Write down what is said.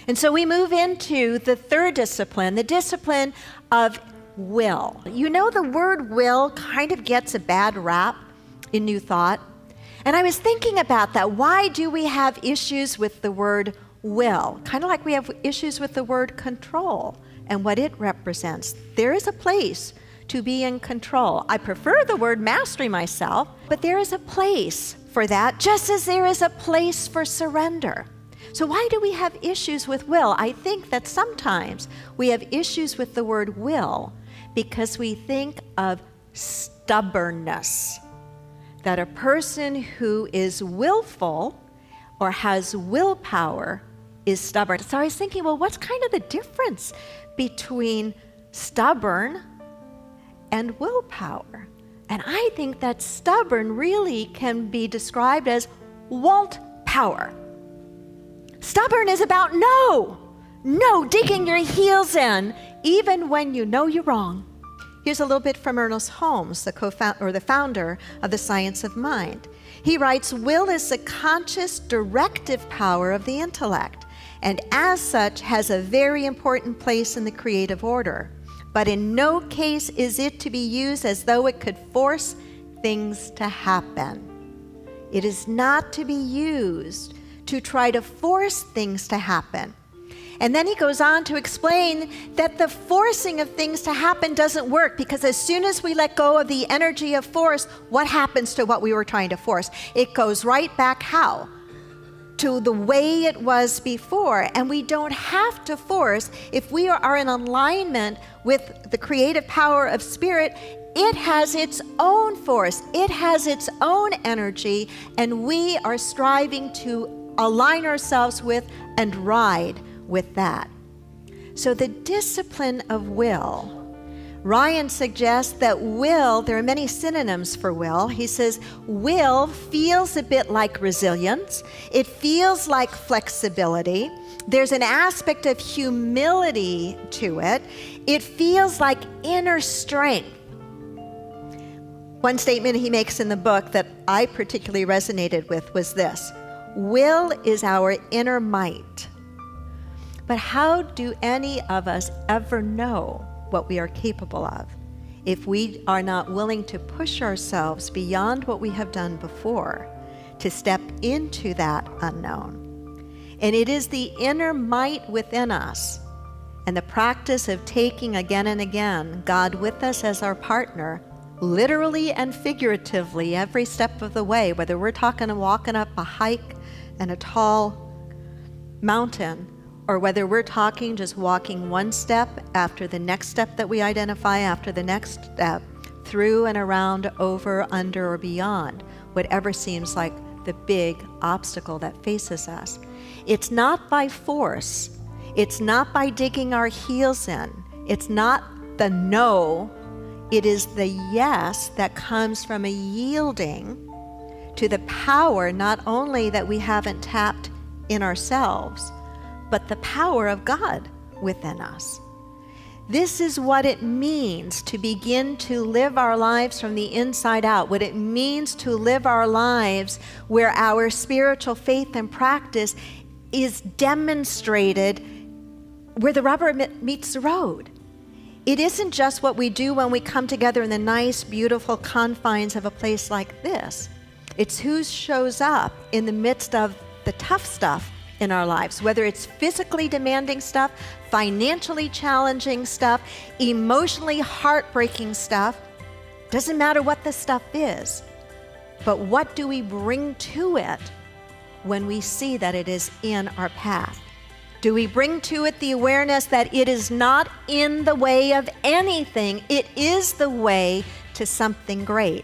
And so we move into the third discipline, the discipline of will. You know, the word will kind of gets a bad rap in New Thought. And I was thinking about that. Why do we have issues with the word will? Kind of like we have issues with the word control and what it represents. There is a place to be in control. I prefer the word mastery myself, but there is a place for that, just as there is a place for surrender. So why do we have issues with will? I think that sometimes we have issues with the word will because we think of stubbornness, that a person who is willful or has willpower is stubborn. So I was thinking, well, what's kind of the difference between stubborn and willpower? And I think that stubborn really can be described as won't power. Stubborn is about no, digging your heels in, even when you know you're wrong. Here's a little bit from Ernest Holmes, the founder of the Science of Mind. He writes, will is the conscious directive power of the intellect, and as such has a very important place in the creative order. But in no case is it to be used as though it could force things to happen. It is not to be used to try to force things to happen. And then he goes on to explain that the forcing of things to happen doesn't work, because as soon as we let go of the energy of force, what happens to what we were trying to force? It goes right back how? To the way it was before. And we don't have to force. If we are in alignment with the creative power of spirit, it has its own force. It has its own energy, and we are striving to align ourselves with and ride with that. So the discipline of will, Ryan suggests that will, there are many synonyms for will. He says will feels a bit like resilience. It feels like flexibility. There's an aspect of humility to it. It feels like inner strength. One statement he makes in the book that I particularly resonated with was this: will is our inner might. But how do any of us ever know what we are capable of if we are not willing to push ourselves beyond what we have done before to step into that unknown? And it is the inner might within us and the practice of taking again and again God with us as our partner, literally and figuratively every step of the way, whether we're walking up a hike and a tall mountain, or whether we're just walking one step after the next step that we identify, after the next step, through and around, over, under, or beyond, whatever seems like the big obstacle that faces us. It's not by force. It's not by digging our heels in. It's not the no. It is the yes that comes from a yielding to the power not only that we haven't tapped in ourselves, but the power of God within us. This is what it means to begin to live our lives from the inside out, what it means to live our lives where our spiritual faith and practice is demonstrated where the rubber meets the road. It isn't just what we do when we come together in the nice, beautiful confines of a place like this. It's who shows up in the midst of the tough stuff in our lives, whether it's physically demanding stuff, financially challenging stuff, emotionally heartbreaking stuff. Doesn't matter what the stuff is, but what do we bring to it when we see that it is in our path? Do we bring to it the awareness that it is not in the way of anything, it is the way to something great?